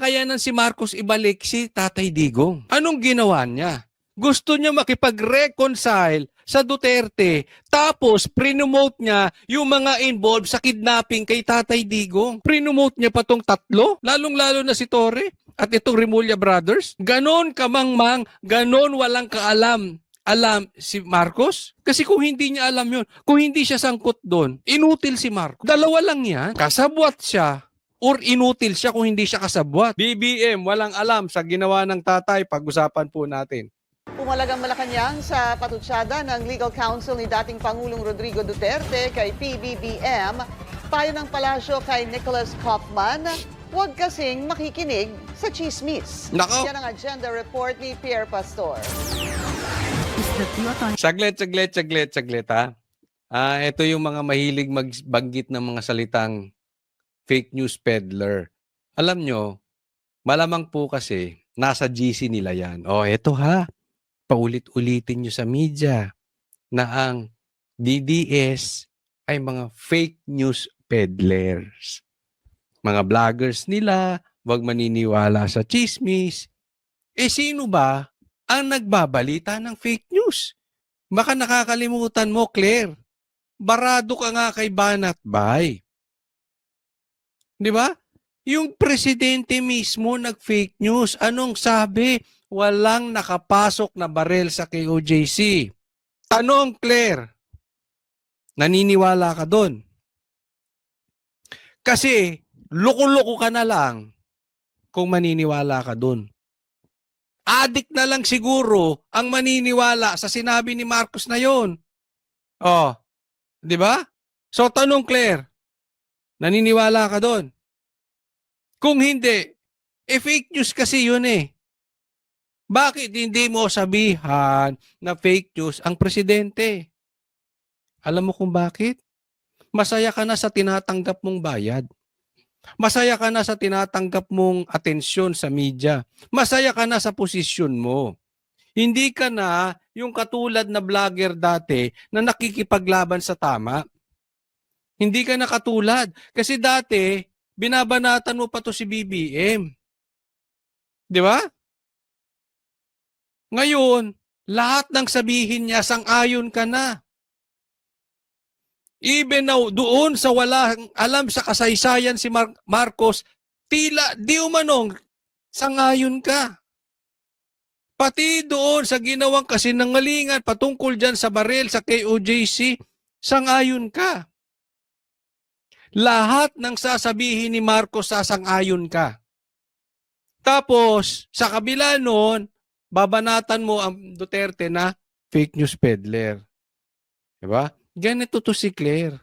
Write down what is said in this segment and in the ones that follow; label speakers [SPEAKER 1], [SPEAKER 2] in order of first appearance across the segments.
[SPEAKER 1] kinakayanan si Marcos ibalik si Tatay Digong. Anong ginawa niya? Gusto niya makipag-reconcile sa Duterte, tapos prinomote niya yung mga involved sa kidnapping kay Tatay Digong. Prinomote niya pa tong tatlo, lalong-lalo na si Torre at itong Remulla Brothers. Ganon kamangmang, ganon walang kaalam si Marcos? Kasi kung hindi niya alam yun, kung hindi siya sangkot doon, inutil si Marcos. Dalawa lang yan. Kasabwat siya or inutil siya kung hindi siya kasabwat. BBM, walang alam sa ginawa ng tatay. Pag-usapan po natin.
[SPEAKER 2] Pumalag ang Malacanang sa patutsada ng legal counsel ni dating Pangulong Rodrigo Duterte kay PBBM. Payo ng palasyo kay Nicholas Kaufman, huwag kasing makikinig sa chismis.
[SPEAKER 1] Nako.
[SPEAKER 2] Yan ang agenda report ni Pierre Pastor.
[SPEAKER 1] Saglit ha. Ito yung mga mahilig magbanggit ng mga salitang fake news peddler. Alam nyo, malamang po kasi nasa GC nila yan. Eto ha. Paulit-ulitin nyo sa media na ang DDS ay mga fake news peddlers. Mga vloggers nila, wag maniniwala sa chismis. Sino ba ang nagbabalita ng fake news? Baka nakakalimutan mo, Claire. Barado ka nga kay Banat Bay. Di ba? Yung presidente mismo nag-fake news. Anong sabi? Walang nakapasok na barel sa KOJC. Tanong, Claire. Naniniwala ka doon? Kasi, loko-loko ka na lang kung maniniwala ka doon. Adik na lang siguro ang maniniwala sa sinabi ni Marcos na yon. Di ba? So, tanong, Claire. Naniniwala ka doon? Kung hindi, fake news kasi yun eh. Bakit hindi mo sabihan na fake news ang presidente? Alam mo kung bakit? Masaya ka na sa tinatanggap mong bayad. Masaya ka na sa tinatanggap mong atensyon sa media. Masaya ka na sa posisyon mo. Hindi ka na yung katulad na vlogger dati na nakikipaglaban sa tama. Hindi ka na katulad. Kasi dati, binabanatan mo pa to si BBM. Di ba? Ngayon, lahat ng sabihin niya, sang-ayon ka na. Even now, doon sa walang alam sa kasaysayan si Marcos, tila di umanong, sang-ayon ka. Pati doon sa ginawang kasinungalingan patungkol dyan sa baril sa KOJC, sang-ayon ka. Lahat ng sasabihin ni Marcos, sasang-ayon ka. Tapos, sa kabila noon, babanatan mo ang Duterte na fake news peddler. Diba? Ganito to si Claire.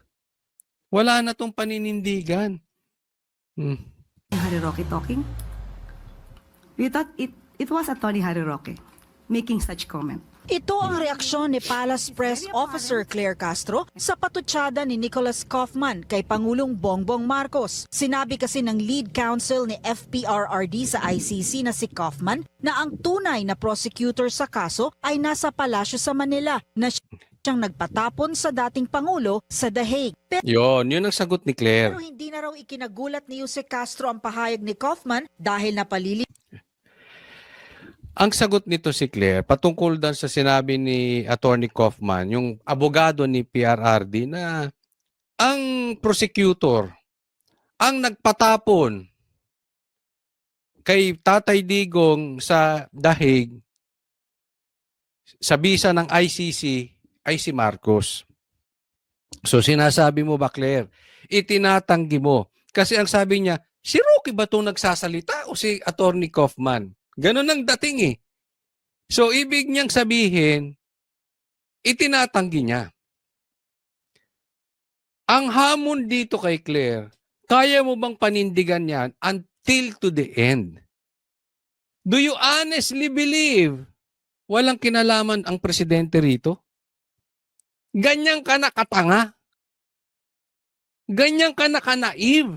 [SPEAKER 1] Wala na tong paninindigan.
[SPEAKER 3] Harry Roque talking? We thought it was Attorney Harry Roque making such comment.
[SPEAKER 4] Ito ang reaksyon ni Palace Press Officer Claire Castro sa patutsada ni Nicholas Kaufman kay Pangulong Bongbong Marcos. Sinabi kasi ng lead counsel ni FPRRD sa ICC na si Kaufman na ang tunay na prosecutor sa kaso ay nasa palasyo sa Manila na siyang nagpatapon sa dating Pangulo sa The Hague.
[SPEAKER 1] Yun ang sagot ni Claire.
[SPEAKER 4] Pero hindi na raw ikinagulat ni Jose Castro ang pahayag ni Kaufman dahil napalili.
[SPEAKER 1] Ang sagot nito si Claire, patungkol dan sa sinabi ni Attorney Kaufman, yung abogado ni PRRD na ang prosecutor, ang nagpatapon kay Tatay Digong sa The Hague, sa bisa ng ICC, ay si Marcos. So sinasabi mo ba, Claire, itinatanggi mo. Kasi ang sabi niya, si Roque ba itong nagsasalita o si Attorney Kaufman? Ganun ang dating eh. So, ibig niyang sabihin, itinatanggi niya. Ang hamon dito kay Claire, kaya mo bang panindigan yan until to the end? Do you honestly believe walang kinalaman ang presidente rito? Ganyan ka na katanga? Ganyan ka na ka-naive?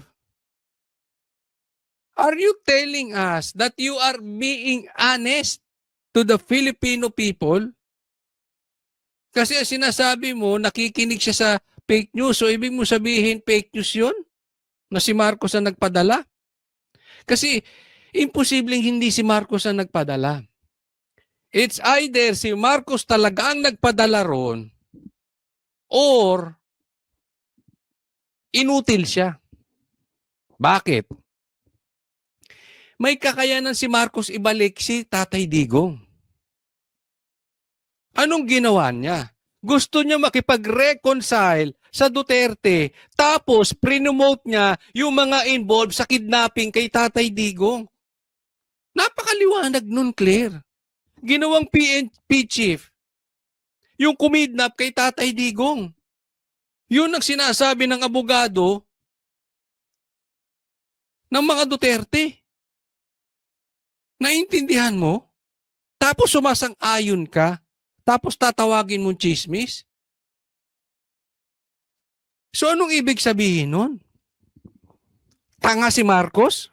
[SPEAKER 1] Are you telling us that you are being honest to the Filipino people? Kasi sinasabi mo, nakikinig siya sa fake news. So, ibig mo sabihin, fake news yun? Na si Marcos ang nagpadala? Kasi, Imposibleng hindi si Marcos ang nagpadala. It's either si Marcos talaga ang nagpadala ron or inutil siya. Bakit? May kakayanan si Marcos ibalik si Tatay Digong. Anong ginawa niya? Gusto niya makipag-reconcile sa Duterte, tapos prinomote niya yung mga involved sa kidnapping kay Tatay Digong. Napakaliwanag nun, Claire. Ginawang PNP chief yung kumidnap kay Tatay Digong. Yun ang sinasabi ng abogado ng mga Duterte. Naintindihan mo? Tapos sumasang-ayon ka? Tapos tatawagin mong chismis? So anong ibig sabihin nun? Tanga si Marcos?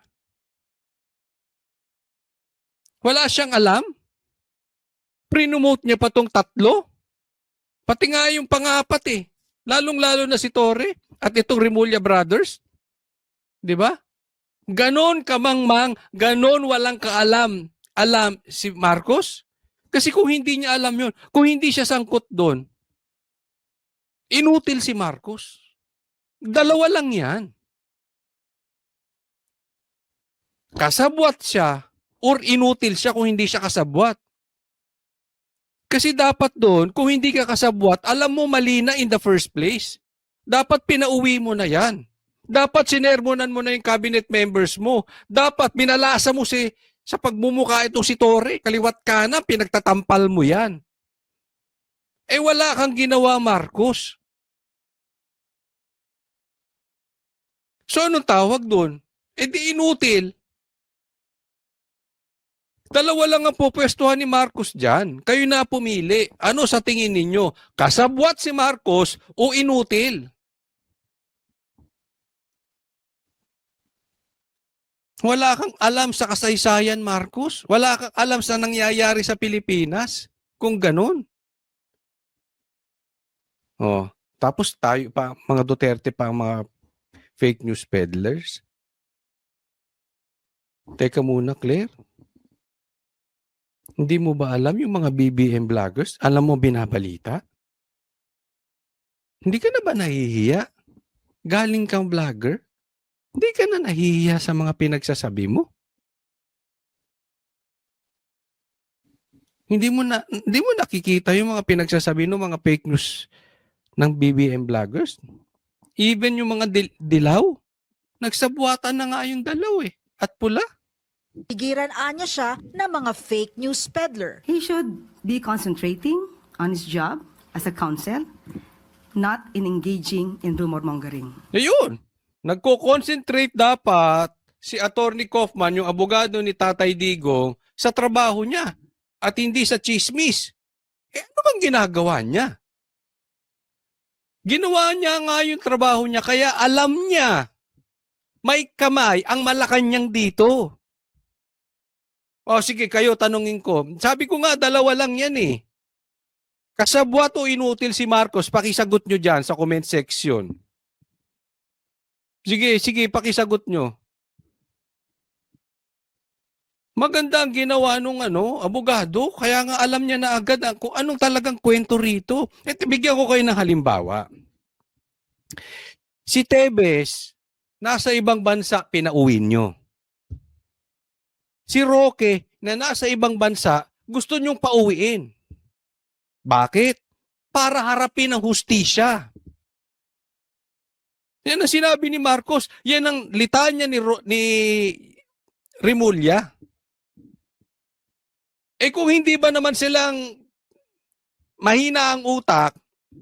[SPEAKER 1] Wala siyang alam? Prinomote niya pa tong tatlo? Pati nga yung pangapat eh. Lalong-lalo na si Torre at itong Remulla Brothers. Di ba? Ganon kamangmang, ganon walang kaalam. Alam si Marcos? Kasi kung hindi niya alam yun, kung hindi siya sangkot doon, inutil si Marcos. Dalawa lang yan. Kasabwat siya or inutil siya kung hindi siya kasabwat. Kasi dapat doon, kung hindi ka kasabwat, alam mo mali na in the first place. Dapat pinauwi mo na yan. Dapat sinermonan mo na yung cabinet members mo. Dapat binalasa mo sa pagmumuka itong si Torre. Kaliwat kanan, pinagtatampal mo yan. Eh wala kang ginawa, Marcos. So anong tawag doon? Eh di inutil. Dalawa lang ang pupwestuhan ni Marcos dyan. Kayo na pumili. Ano sa tingin ninyo? Kasabwat si Marcos o inutil? Wala kang alam sa kasaysayan, Marcos. Wala kang alam sa nangyayari sa Pilipinas. Kung ganun. Oh, tapos tayo pa, mga Duterte pa, mga fake news peddlers. Teka muna, Claire. Hindi mo ba alam yung mga BBM vloggers? Alam mo binabalita? Hindi ka na ba nahihiya? Galing kang vlogger? Hindi ka na nahihiya sa mga pinagsasabi mo? Hindi mo nakikita yung mga pinagsasabi ng mga fake news ng BBM vloggers? Even yung mga dilaw? Nagsabwatan na nga yung dalaw eh. At pula.
[SPEAKER 4] Pigiran anya siya ng mga fake news peddler.
[SPEAKER 3] He should be concentrating on his job as a counsel, not in engaging in rumor mongering.
[SPEAKER 1] Ayun. Nagko-concentrate dapat si Attorney Kaufman, yung abogado ni Tatay Digong, sa trabaho niya at hindi sa chismis. Eh ano bang ginagawa niya? Ginawa niya nga yung trabaho niya kaya alam niya may kamay ang Malacanang dito. O sige, kayo tanungin ko. Sabi ko nga, dalawa lang yan eh. Kasabwat o inutil si Marcos, pakisagot nyo dyan sa comment section. Sige, pakisagot nyo. Maganda ang ginawa nung abogado, kaya nga alam niya na agad kung anong talagang kwento rito. At bigyan ko kayo ng halimbawa. Si Tebes, nasa ibang bansa, pinauwi nyo. Si Roque, na nasa ibang bansa, gusto nyong pauwiin. Bakit? Para harapin ang hustisya. Yan ang sinabi ni Marcos. Yan ang litanya ni Remulla. Eh kung hindi ba naman silang mahina ang utak,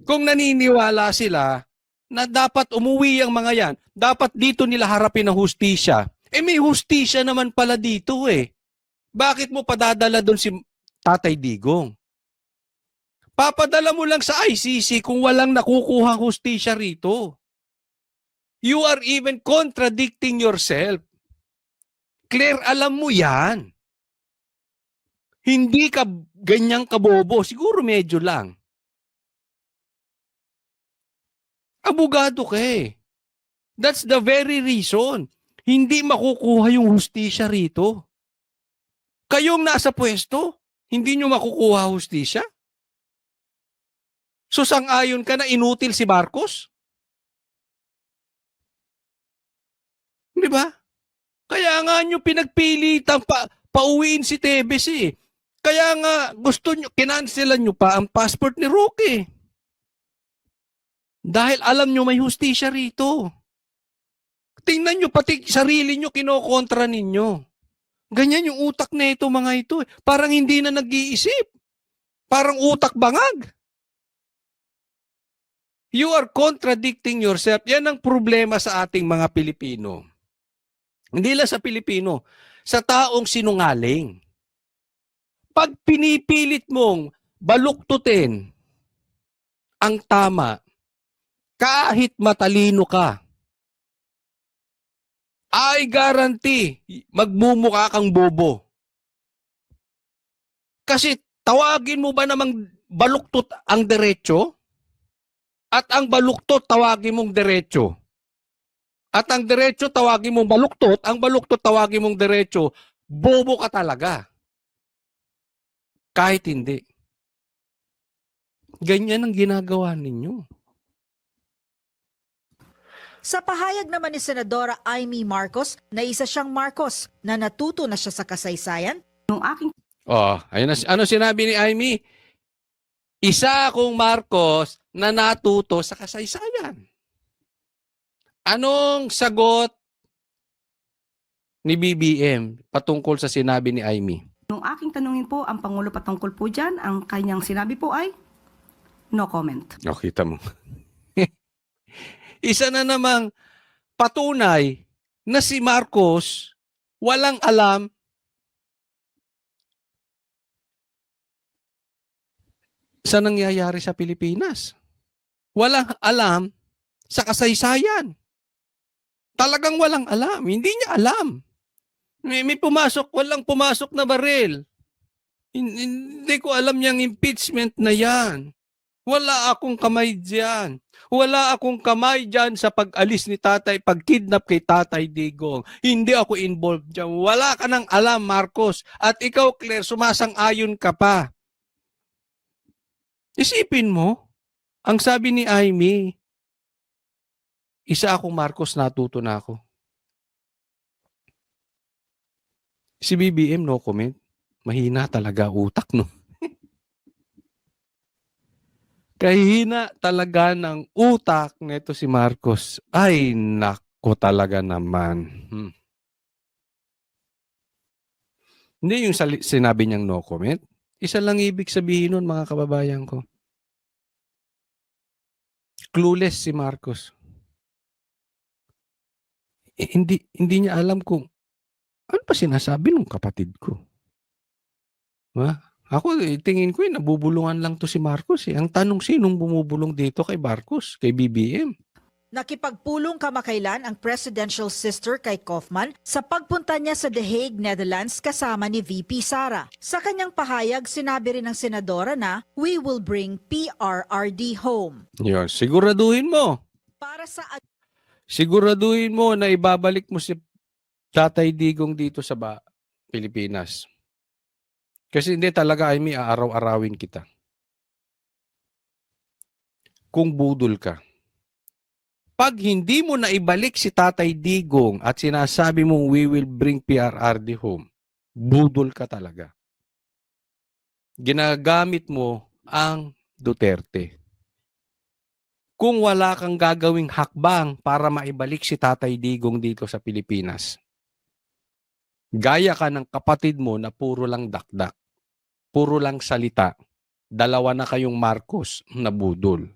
[SPEAKER 1] kung naniniwala sila na dapat umuwi ang mga yan, dapat dito nila harapin ang hustisya. Eh may hustisya naman pala dito eh. Bakit mo padadala doon si Tatay Digong? Papadala mo lang sa ICC kung walang nakukuhang hustisya rito. You are even contradicting yourself. Claire, alam mo yan. Hindi ka ganyang kabobo. Siguro medyo lang. Abogado ka eh. That's the very reason. Hindi makukuha yung hustisya rito. Kayong nasa pwesto, hindi nyo makukuha hustisya? So sang-ayon ka na inutil si Marcos? Di ba? Kaya nga nyo pinagpilitang pauwiin si Tebes eh. Kaya nga gusto nyo, kinanselan nyo pa ang passport ni Roque. Dahil alam nyo may hustisya rito. Tingnan nyo, pati sarili nyo kinokontra ninyo. Ganyan yung utak na ito mga ito. Parang hindi na nag-iisip. Parang utak bangag. You are contradicting yourself. Yan ang problema sa ating mga Pilipino. Hindi lang sa Pilipino, sa taong sinungaling. Pag pinipilit mong baluktutin ang tama, kahit matalino ka, I guarantee, magmumukha kang bobo. Kasi tawagin mo ba namang baluktot ang derecho? At ang baluktot tawagin mong derecho. At ang derecho tawagin mong baluktot, ang baluktot tawagin mong derecho, bobo ka talaga. Kahit hindi. Ganyan ang ginagawa ninyo.
[SPEAKER 4] Sa pahayag naman ni Senadora Amy Marcos na isa siyang Marcos na natuto na siya sa kasaysayan,
[SPEAKER 3] Nung aking
[SPEAKER 1] Ayun na, ano sinabi ni Amy? Isa akong Marcos na natuto sa kasaysayan. Anong sagot ni BBM patungkol sa sinabi ni Amy?
[SPEAKER 3] Nung aking tanungin po ang Pangulo patungkol po dyan, ang kanyang sinabi po ay no comment.
[SPEAKER 1] Kita mo. Isa na namang patunay na si Marcos walang alam sa nangyayari sa Pilipinas. Walang alam sa kasaysayan. Talagang walang alam. Hindi niya alam. May pumasok, walang pumasok na baril. Hindi ko alam yung impeachment na yan. Wala akong kamay diyan. Wala akong kamay diyan sa pag-alis ni tatay, pag-kidnap kay Tatay Digong. Hindi ako involved diyan. Wala ka nang alam, Marcos. At ikaw, Claire, sumasang-ayon ka pa. Isipin mo, ang sabi ni Amy, isa akong Marcos, natuto na ako. Si BBM, no comment. Mahina talaga utak, no? Kahina talaga ng utak nito si Marcos. Ay, nako talaga naman. Hindi yung sinabi niyang no comment. Isa lang ibig sabihin nun, mga kababayan ko. Clueless si Marcos. Hindi niya alam kung ano pa sinasabi ng kapatid ko. Ako, tingin ko nabubulungan lang to si Marcos. Ang tanong, sinong bumubulong dito kay Marcos, kay BBM?
[SPEAKER 4] nakipagpulong kamakailan ang presidential sister kay Kaufman sa pagpunta niya sa The Hague, Netherlands kasama ni VP Sara. Sa kanyang pahayag, sinabi rin ng senadora na, "We will bring PRRD home."
[SPEAKER 1] Yun, siguraduhin mo.
[SPEAKER 4] Para sa
[SPEAKER 1] Siguraduhin mo na ibabalik mo si Tatay Digong dito sa Pilipinas. Kasi hindi talaga, Amy, aaraw-arawin kita. Kung budol ka. Pag hindi mo na ibalik si Tatay Digong at sinasabi mong we will bring PRRD home, budol ka talaga. Ginagamit mo ang Duterte. Kung wala kang gagawing hakbang para maibalik si Tatay Digong dito sa Pilipinas, gaya ka ng kapatid mo na puro lang dakdak, puro lang salita, dalawa na kayong Marcos na budol.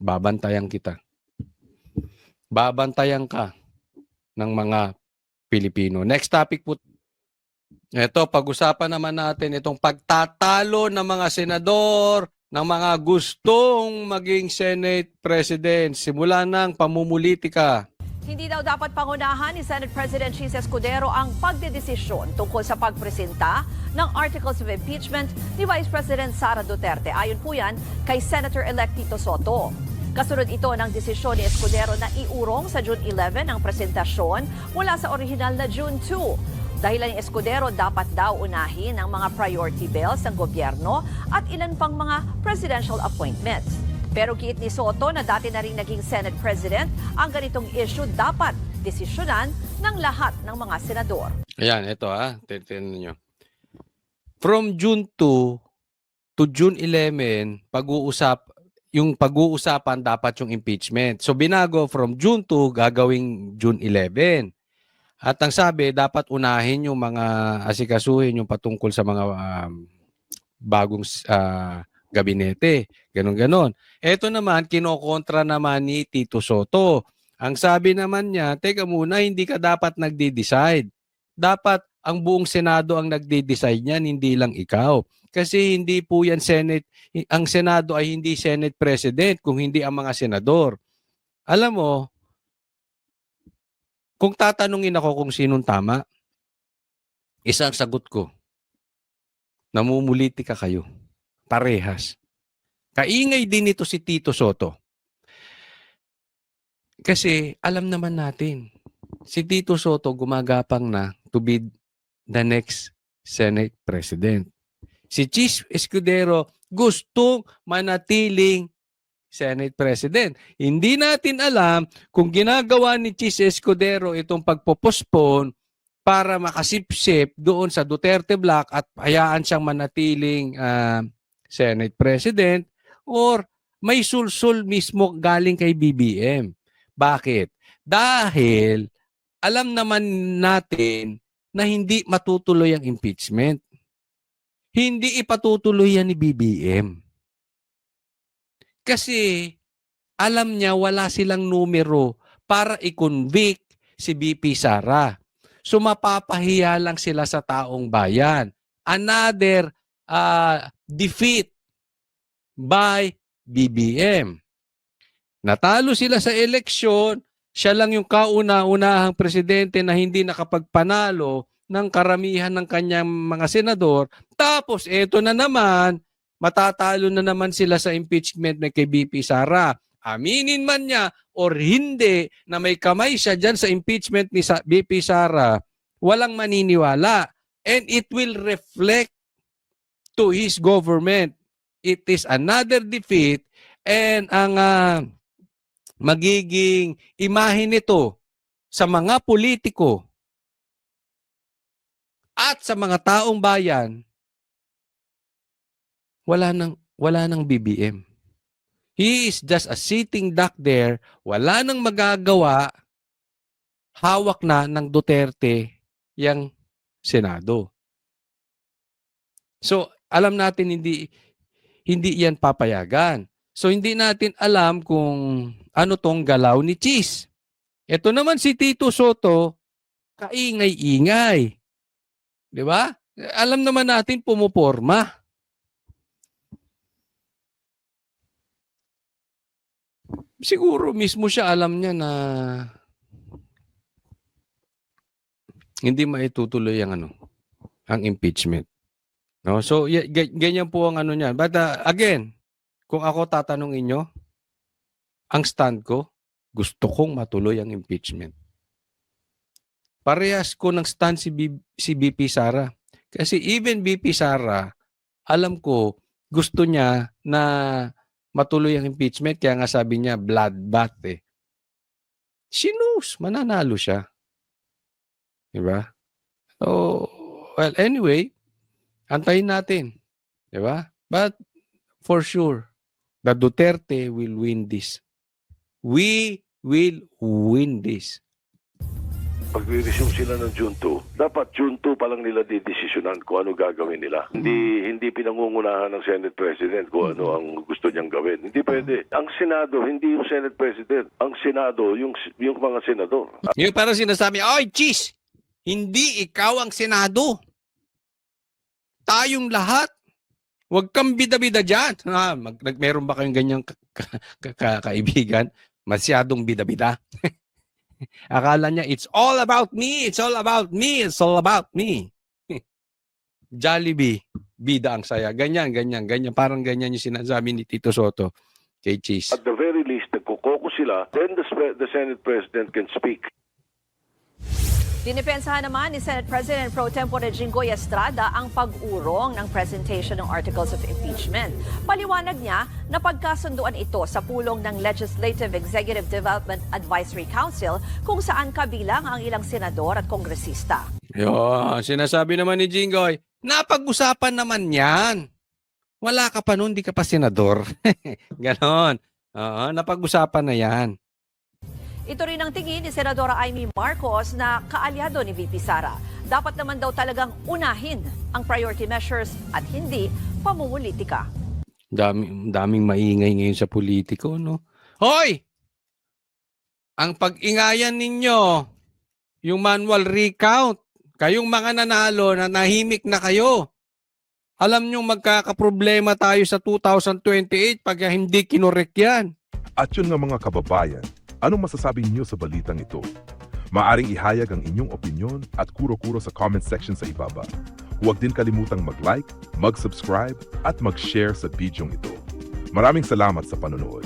[SPEAKER 1] Babantayan kita. Babantayan ka ng mga Pilipino. Next topic po. Ito, pag-usapan naman natin itong pagtatalo ng mga senador, ng mga gustong maging Senate President. Simula ng pamumulitika.
[SPEAKER 5] Hindi daw dapat pangunahan ni Senate President Chis Escudero ang pagdedesisyon tungkol sa pagpresenta ng Articles of Impeachment ni Vice President Sara Duterte. Ayon po yan kay Senator-elect Tito Soto. Kasunod ito ng desisyon ni Escudero na iurong sa June 11 ang presentasyon mula sa orihinal na June 2. Dahilan ni Escudero, dapat daw unahin ang mga priority bills ng gobyerno at ilan pang mga presidential appointments. Pero giit ni Soto na dati na rin naging Senate President, ang ganitong issue dapat desisyonan ng lahat ng mga senador.
[SPEAKER 1] Ayan, ito titignan niyo. From June 2 to June 11, pag-uusapan dapat yung impeachment. So binago from June 2 gagawing June 11. At ang sabi, dapat unahin yung mga asikasuhin yung patungkol sa mga bagong gabinete. Ganon-ganon. Ito naman, kinokontra naman ni Tito Soto. Ang sabi naman niya, teka muna, hindi ka dapat nagde-decide. Dapat ang buong Senado ang nagde-decide niyan, hindi lang ikaw. Kasi hindi po yan Senate, ang Senado ay hindi Senate President kung hindi ang mga senador. Alam mo, kung tatanungin ako kung sinong tama, isang sagot ko, namumulitika kayo. Parehas. Kaingay din ito si Tito Soto. Kasi alam naman natin, si Tito Soto gumagapang na to be the next Senate President. Si Chis Escudero gustong manatiling Senate President. Hindi natin alam kung ginagawa ni Chis Escudero itong pagpopospone para makasipsip doon sa Duterte Block at hayaan siyang manatiling Senate President or may sulsul mismo galing kay BBM. Bakit? Dahil alam naman natin na hindi matutuloy ang impeachment. Hindi ipatutuloy yan ni BBM. Kasi alam niya wala silang numero para i-convict si BP Sara. So mapapahiya lang sila sa taong bayan. Another defeat by BBM. Natalo sila sa eleksyon, siya lang yung kauna-unahang presidente na hindi nakapagpanalo ng karamihan ng kanyang mga senador. Tapos eto na naman, matatalo na naman sila sa impeachment na kay BP Sara. Aminin man niya or hindi na may kamay siya dyan sa impeachment ni BP Sara, walang maniniwala. And it will reflect to his government. It is another defeat and ang magiging imahe nito sa mga politiko at sa mga taong bayan, wala nang BBM. He is just a sitting duck there, wala nang magagawa, hawak na ng Duterte yang Senado. So, alam natin hindi yan papayagan. So, hindi natin alam kung ano tong galaw ni Chis. Ito naman si Tito Soto, kaingay-ingay. Di ba? Alam naman natin pumuporma. Siguro mismo siya alam niya na hindi maitutuloy ang impeachment. No? So ganyan po ang niyan. But again, kung ako tatanungin nyo, ang stand ko, gusto kong matuloy ang impeachment. Parehas ko ng stand si BP Sara. Kasi even BP Sara, alam ko, gusto niya na matuloy ang impeachment, kaya nga sabi niya, bloodbath eh. She knows, mananalo siya. Diba? So, well, anyway, antayin natin. Diba? But, for sure, the Duterte will win this. We will win this.
[SPEAKER 6] Pag-resume sila ng June 2, dapat June 2 pa lang nila didesisyonan kung ano gagawin nila. Hindi pinangungunahan ng Senate President kung ano ang gusto niyang gawin. Hindi pwede. Ang Senado, hindi yung Senate President. Ang Senado, yung mga senador.
[SPEAKER 1] Yung parang sinasabi, oy, Chis, hindi ikaw ang Senado. Tayong lahat. Huwag kang bida-bida dyan. Meron ba kayong ganyang kaibigan? Masyadong bida-bida. Akala niya, it's all about me, it's all about me, it's all about me. Jollibee, bida ang saya. Ganyan. Parang ganyan yung sinasabi ni Tito Soto kay Chis.
[SPEAKER 6] At the very least, nagkukoko sila, then the Senate President can speak.
[SPEAKER 5] Dinipensahan naman ni Senate President Pro Tempore Jinggoy Estrada ang pag-urong ng presentation ng Articles of Impeachment. Paliwanag niya na pagkasunduan ito sa pulong ng Legislative Executive Development Advisory Council kung saan kabilang ang ilang senador at kongresista.
[SPEAKER 1] Sinasabi naman ni Jinggoy, napag-usapan naman yan. Wala ka pa nun, di ka pa senador. Ganon. Oo, napag-usapan na yan.
[SPEAKER 5] Ito rin ang tingin ni Senadora Amy Marcos na kaalyado ni VP Sara. Dapat naman daw talagang unahin ang priority measures at hindi pamumulitika.
[SPEAKER 1] Daming maingay ngayon sa politiko, no? Hoy! Ang pag-ingayan ninyo, yung manual recount, kayong mga nanalo na nahimik na kayo. Alam nyo magkakaproblema tayo sa 2028 pag hindi kinorek yan.
[SPEAKER 7] At yun nga mga kababayan, anong masasabi niyo sa balitang ito? Maaring ihayag ang inyong opinyon at kuro-kuro sa comment section sa ibaba. Huwag din kalimutang mag-like, mag-subscribe at mag-share sa bidyong ito. Maraming salamat sa panonood.